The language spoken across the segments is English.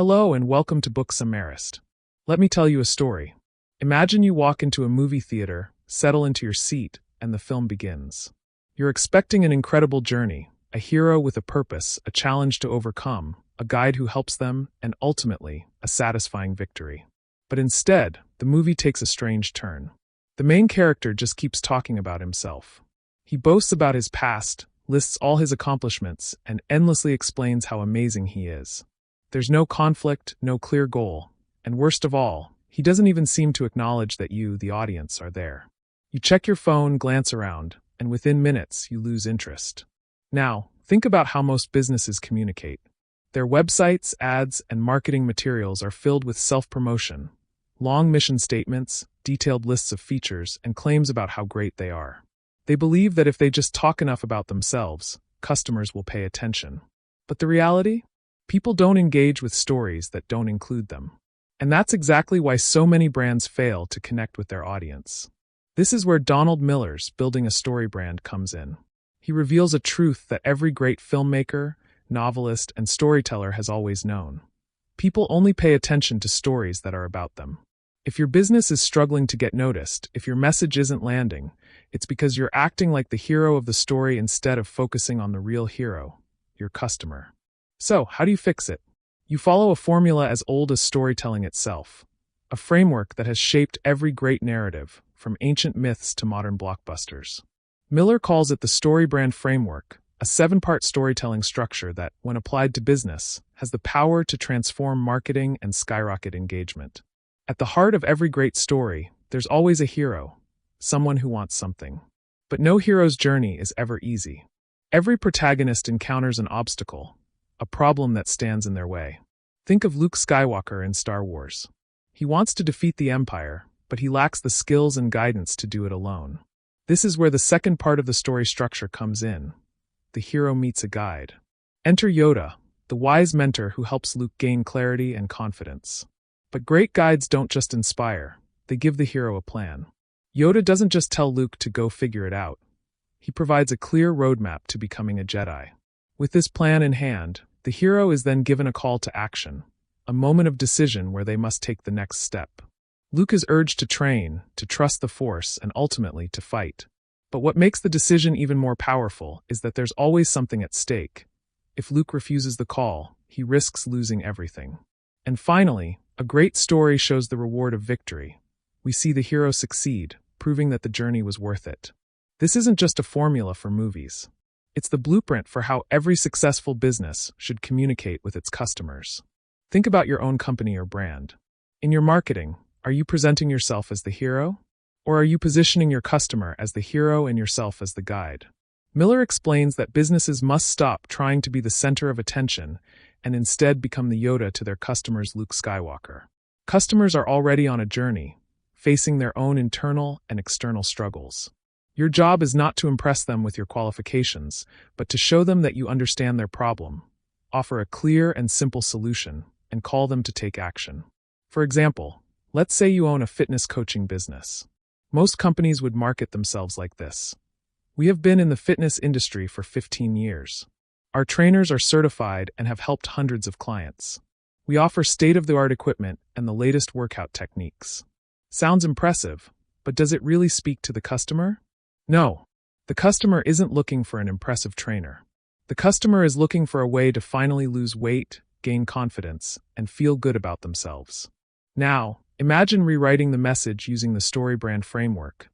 Hello and welcome to Book Summarist. Let me tell you a story. Imagine you walk into a movie theater, settle into your seat, and the film begins. You're expecting an incredible journey, a hero with a purpose, a challenge to overcome, a guide who helps them, and ultimately, a satisfying victory. But instead, the movie takes a strange turn. The main character just keeps talking about himself. He boasts about his past, lists all his accomplishments, and endlessly explains how amazing he is. There's no conflict, no clear goal, and worst of all, he doesn't even seem to acknowledge that you, the audience, are there. You check your phone, glance around, and within minutes, you lose interest. Now, think about how most businesses communicate. Their websites, ads, and marketing materials are filled with self-promotion, long mission statements, detailed lists of features, and claims about how great they are. They believe that if they just talk enough about themselves, customers will pay attention. But the reality? People don't engage with stories that don't include them. And that's exactly why so many brands fail to connect with their audience. This is where Donald Miller's Building a Story Brand comes in. He reveals a truth that every great filmmaker, novelist, and storyteller has always known. People only pay attention to stories that are about them. If your business is struggling to get noticed, if your message isn't landing, it's because you're acting like the hero of the story instead of focusing on the real hero, your customer. So, how do you fix it? You follow a formula as old as storytelling itself, a framework that has shaped every great narrative, from ancient myths to modern blockbusters. Miller calls it the StoryBrand Framework, a 7-part storytelling structure that, when applied to business, has the power to transform marketing and skyrocket engagement. At the heart of every great story, there's always a hero, someone who wants something. But no hero's journey is ever easy. Every protagonist encounters an obstacle, a problem that stands in their way. Think of Luke Skywalker in Star Wars. He wants to defeat the Empire, but he lacks the skills and guidance to do it alone. This is where the second part of the story structure comes in. The hero meets a guide. Enter Yoda, the wise mentor who helps Luke gain clarity and confidence. But great guides don't just inspire, they give the hero a plan. Yoda doesn't just tell Luke to go figure it out. He provides a clear roadmap to becoming a Jedi. With this plan in hand, the hero is then given a call to action, a moment of decision where they must take the next step. Luke is urged to train, to trust the Force, and ultimately to fight. But what makes the decision even more powerful is that there's always something at stake. If Luke refuses the call, he risks losing everything. And finally, a great story shows the reward of victory. We see the hero succeed, proving that the journey was worth it. This isn't just a formula for movies. It's the blueprint for how every successful business should communicate with its customers. Think about your own company or brand. In your marketing, are you presenting yourself as the hero? Or are you positioning your customer as the hero and yourself as the guide? Miller explains that businesses must stop trying to be the center of attention and instead become the Yoda to their customers' Luke Skywalker. Customers are already on a journey, facing their own internal and external struggles. Your job is not to impress them with your qualifications, but to show them that you understand their problem, offer a clear and simple solution, and call them to take action. For example, let's say you own a fitness coaching business. Most companies would market themselves like this. We have been in the fitness industry for 15 years. Our trainers are certified and have helped hundreds of clients. We offer state-of-the-art equipment and the latest workout techniques. Sounds impressive, but does it really speak to the customer? No. The customer isn't looking for an impressive trainer. The customer is looking for a way to finally lose weight, gain confidence, and feel good about themselves. Now, imagine rewriting the message using the StoryBrand Framework.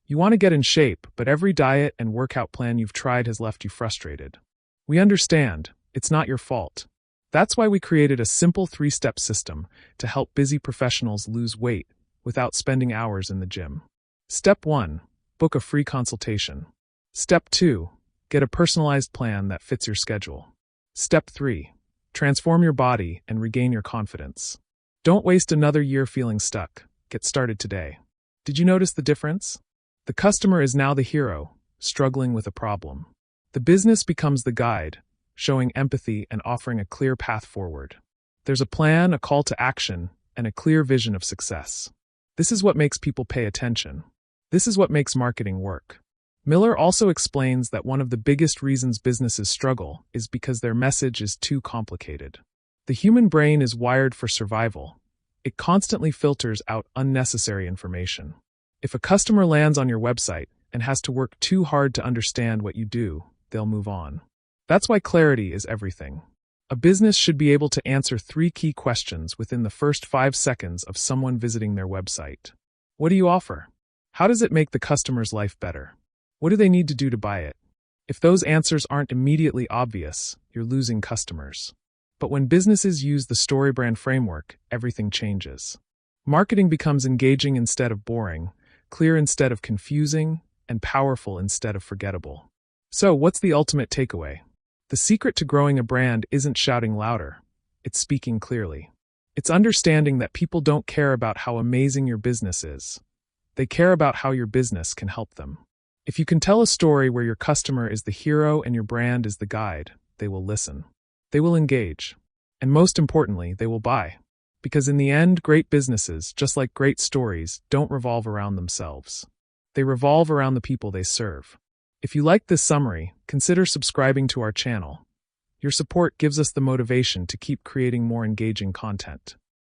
You want to get in shape, but every diet and workout plan you've tried has left you frustrated. We understand, it's not your fault. That's why we created a simple 3-step system to help busy professionals lose weight without spending hours in the gym. Step 1. Book a free consultation. Step 2. Get a personalized plan that fits your schedule. Step 3. Transform your body and regain your confidence. Don't waste another year feeling stuck. Get started today. Did you notice the difference? The customer is now the hero, struggling with a problem. The business becomes the guide, showing empathy and offering a clear path forward. There's a plan, a call to action, and a clear vision of success. This is what makes people pay attention. This is what makes marketing work. Miller also explains that one of the biggest reasons businesses struggle is because their message is too complicated. The human brain is wired for survival. It constantly filters out unnecessary information. If a customer lands on your website and has to work too hard to understand what you do, they'll move on. That's why clarity is everything. A business should be able to answer 3 key questions within the first 5 seconds of someone visiting their website. What do you offer? How does it make the customer's life better? What do they need to do to buy it? If those answers aren't immediately obvious, you're losing customers. But when businesses use the StoryBrand Framework, everything changes. Marketing becomes engaging instead of boring, clear instead of confusing, and powerful instead of forgettable. So, what's the ultimate takeaway? The secret to growing a brand isn't shouting louder, it's speaking clearly. It's understanding that people don't care about how amazing your business is. They care about how your business can help them. If you can tell a story where your customer is the hero and your brand is the guide, they will listen. They will engage. And most importantly, they will buy. Because in the end, great businesses, just like great stories, don't revolve around themselves. They revolve around the people they serve. If you like this summary, consider subscribing to our channel. Your support gives us the motivation to keep creating more engaging content.